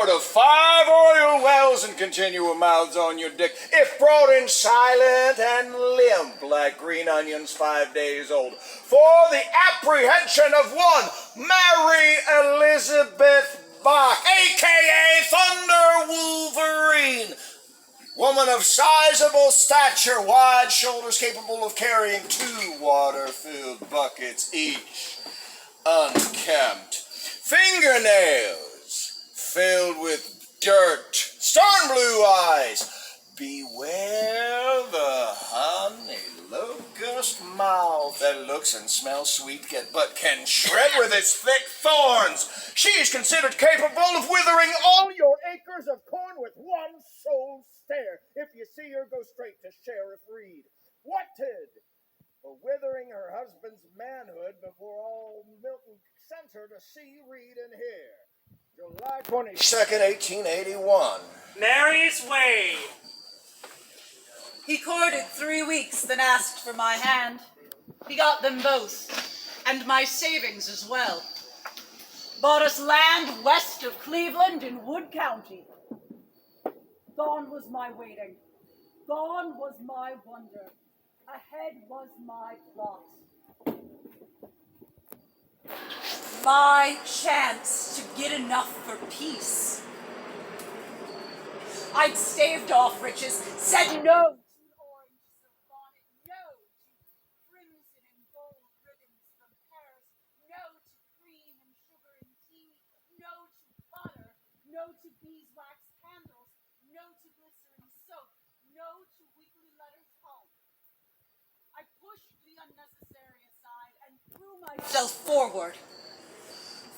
out of 5 oil wells and continual mouths on your dick, if brought in silent and limp like green onions 5 days old, for the apprehension of one Mary Elizabeth Bach, a.k.a. Thunder Wolverine, woman of sizable stature, wide shoulders, capable of carrying 2 water-filled buckets each, unkempt, fingernails filled with dirt, stern blue eyes. Beware the honey locust mouth that looks and smells sweet, but can shred with its thick thorns. She is considered capable of withering all your acres of corn with one sole stare. If you see her, go straight to Sheriff Reed. Whatted for withering her husband's manhood before all Milton sent her to see, read, and hear. July 22nd, 1881. Mary's Way. He courted 3 weeks, then asked for my hand. He got them both, and my savings as well. Bought us land west of Cleveland in Wood County. Gone was my waiting. Gone was my wonder. Ahead was my plot. My chance to get enough for peace. I'd staved off riches, said no to an orange silk bonnet, no to crimson and gold ribbons from Paris, no to cream and sugar and tea, no to butter, no to beeswax candles, no to glycerin soap, no to weekly letters home. I pushed the unnecessary aside and threw myself forward.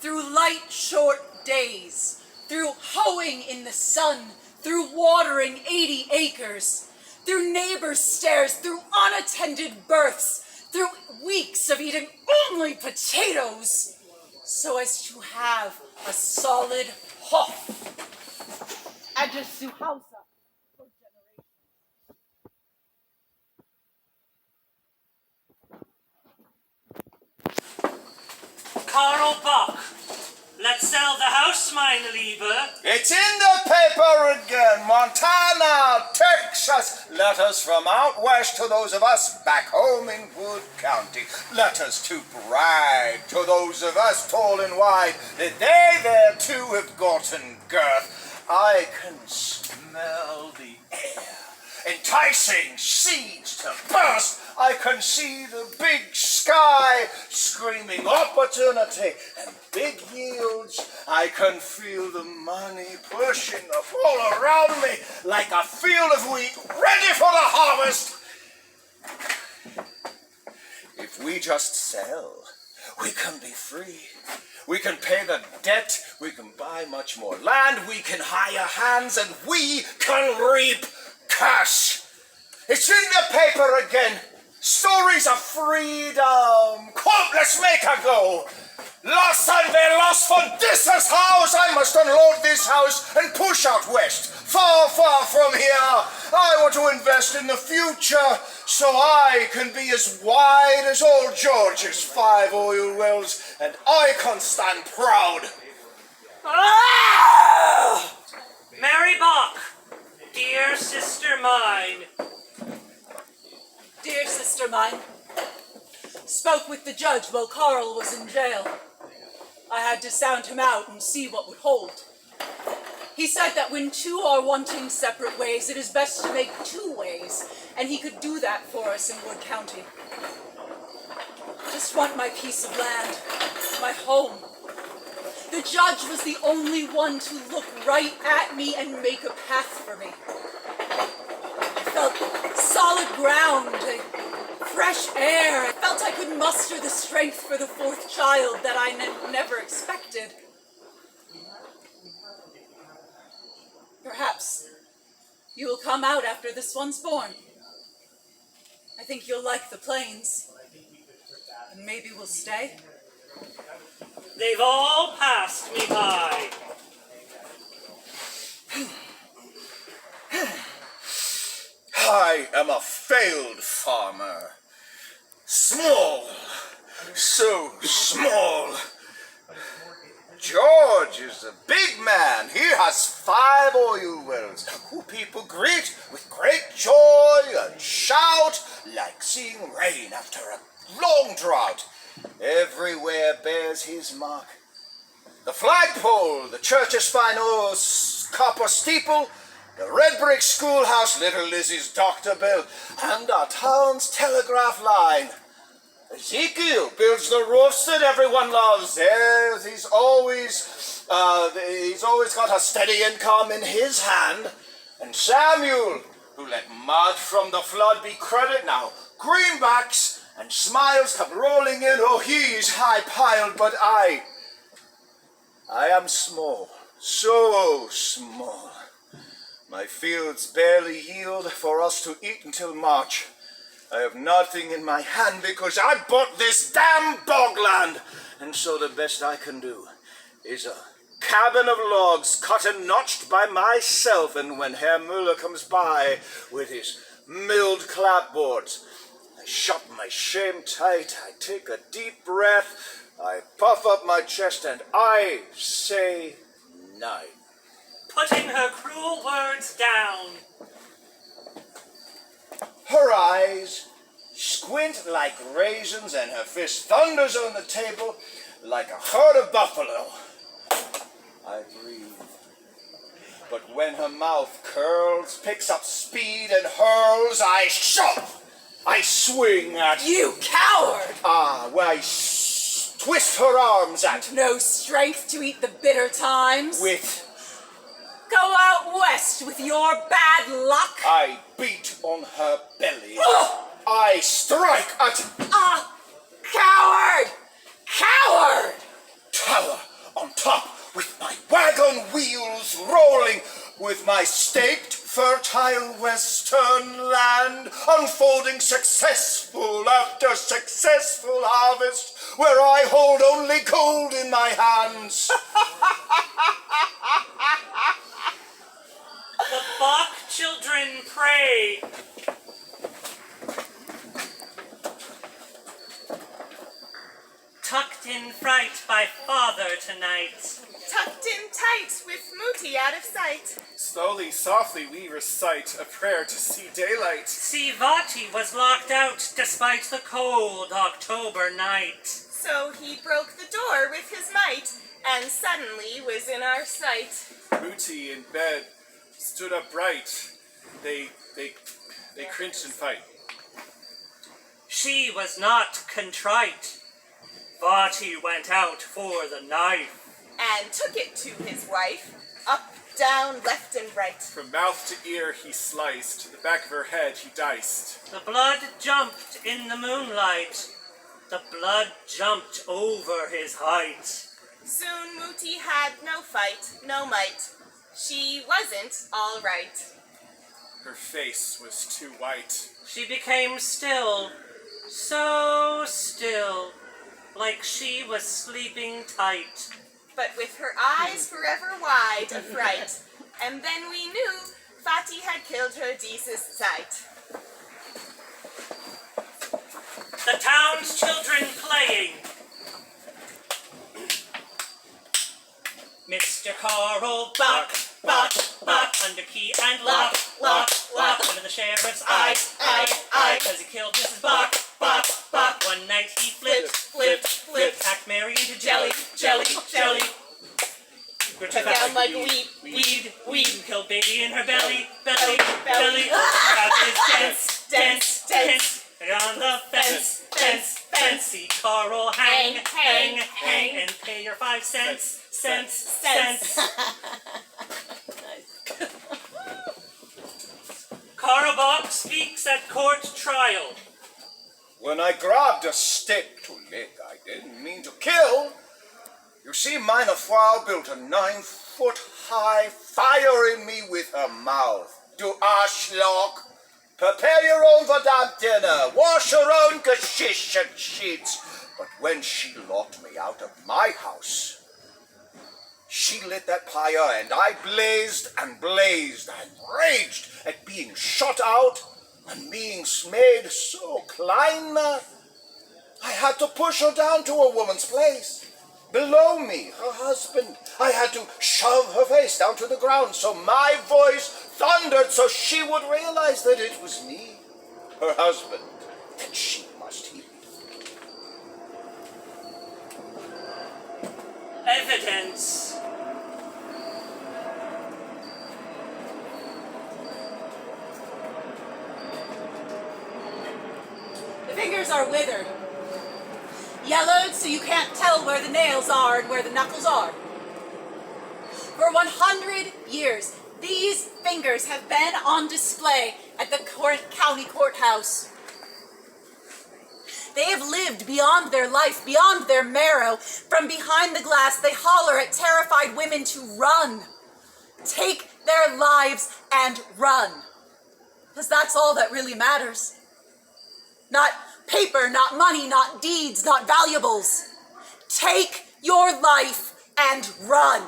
Through light, short days, through hoeing in the sun, through watering 80 acres, through neighbors' stares, through unattended births, through weeks of eating only potatoes, so as to have a solid hof and a Suhausa for generations. Karl Bach. Let's sell the house, meine Liebe. It's in the paper again. Montana, Texas. Letters from out west to those of us back home in Wood County. Letters to brag to those of us tall and wide that they there too have gotten girth. I can smell the air, enticing seeds to burst. I can see the big sky screaming opportunity and big yields. I can feel the money pushing up all around me like a field of wheat ready for the harvest. If we just sell, we can be free. We can pay the debt. We can buy much more land. We can hire hands, and we can reap cash. It's in the paper again. Stories of freedom. Quote, let's make a go. Lost and they lost for this house. I must unload this house and push out west. Far, far from here. I want to invest in the future so I can be as wide as old George's 5 oil wells, and I can stand proud. Ah! Mary Bach, dear sister mine. Dear sister mine, spoke with the judge while Karl was in jail. I had to sound him out and see what would hold. He said that when 2 are wanting separate ways, it is best to make 2 ways, and he could do that for us in Wood County. Just want my piece of land, my home. The judge was the only one to look right at me and make a path for me. I felt solid ground, fresh air. I felt I could muster the strength for the 4th child that I never expected. Perhaps you will come out after this one's born. I think you'll like the plains. And maybe we'll stay. They've all passed me by. I am a failed farmer. Small, so small. George is a big man. He has 5 oil wells, who people greet with great joy and shout, like seeing rain after a long drought. Everywhere bears his mark. The flagpole, the church's fine old copper steeple, the red brick schoolhouse, little Lizzie's doctor bell, and our town's telegraph line. Ezekiel builds the roofs that everyone loves. Yes, he's always got a steady income in his hand. And Samuel, who let mud from the flood be credit, now greenbacks and smiles come rolling in. Oh, he's high piled, but I am small, so small. My fields barely yield for us to eat until March. I have nothing in my hand because I bought this damn bogland. And so the best I can do is a cabin of logs cut and notched by myself. And when Herr Müller comes by with his milled clapboards, I shut my shame tight, I take a deep breath, I puff up my chest, and I say nine. Putting her cruel words down. Her eyes squint like raisins, and her fist thunders on the table like a herd of buffalo. I breathe. But when her mouth curls, picks up speed, and hurls, I shove. I swing at... You coward! Where I twist her arms at. No strength to eat the bitter times? With... Go out west with your bad luck? I beat on her belly. Ugh! I strike at... Coward! Coward! Tower on top with my wagon wheels rolling, with my staked fertile western land unfolding successful after successful harvest, where I hold only gold in my hands. The Bach children pray. Tucked in fright by father tonight. Tucked in tight with Mooty out of sight. Slowly, softly we recite a prayer to see daylight. See, Vati was locked out despite the cold October night. So he broke the door with his might, and suddenly was in our sight. Mooty in bed stood upright. They cringed in fight. She was not contrite. Vati went out for the knife. And took it to his wife, up, down, left, and right. From mouth to ear he sliced, the back of her head he diced. The blood jumped in the moonlight. The blood jumped over his height. Soon Mooty had no fight, no might. She wasn't all right. Her face was too white. She became still, so still, like she was sleeping tight. But with her eyes forever wide of fright. And then we knew Fatty had killed her deepest sight. The town's children playing. Mr. Carl Bach, Bach, Bach, under key and lock, lock, lock, under the sheriff's eye, cause he killed Mrs. Bach, Bach, Bach. One night he flipped, hacked Mary into jelly. Took down like weed, killed baby in her belly. Grabbed his dents, and on the fence, see Carl hang, and pay your 5 cents. Carl Bach speaks at court trial. When I grabbed a stick to lick, I didn't mean to kill. You see, meine Frau built a 9-foot-high fire in me with her mouth. Du Arschloch! Prepare your own verdammt dinner. Wash your own geschicht and sheets. But when she locked me out of my house, she lit that fire, and I blazed and raged at being shut out and being made so klein. I had to push her down to a woman's place. Below me, her husband. I had to shove her face down to the ground so my voice thundered so she would realize that it was me, her husband, that she must hear. Evidence. The fingers are withered. Yellowed so you can't tell where the nails are and where the knuckles are. For 100 years, these fingers have been on display at the county courthouse. They have lived beyond their life, beyond their marrow. From behind the glass, they holler at terrified women to run. Take their lives and run. Because that's all that really matters. Not paper, not money, not deeds, not valuables. Take your life and run.